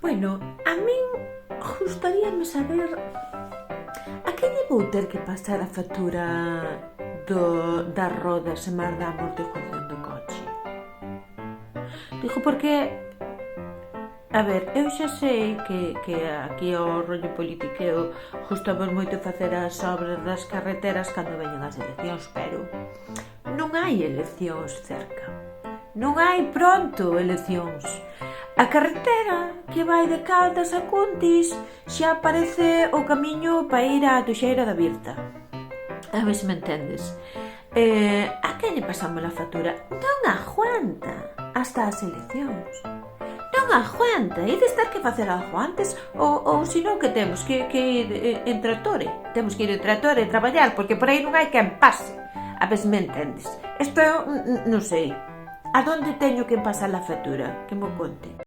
Bueno, a min gustaríame saber a que lle vou ter que pasar a factura das rodas e máis da amortiguación do coche. Digo porque, a ver, eu xa sei que aquí ao rollo politiqueo gustamos moito facer as obras das carreteras cando veñen as eleccións, pero non hai eleccións cerca. Non hai pronto eleccións. A carretera que vai de Caldas a Cuntis xa parece o camiño para ir á Tuxeira da Birta. A ver se me entendes. A que lle pasamos a factura? Non aguanta hasta as eleccións. Non aguanta, ides ter que facer algo antes ou senón que temos que ir en tractore. Temos que ir en tractore e traballar porque por aí non hai quen pase. A ver se me entendes. Isto non sei. A donde teño que pasar a factura? Que mo conte.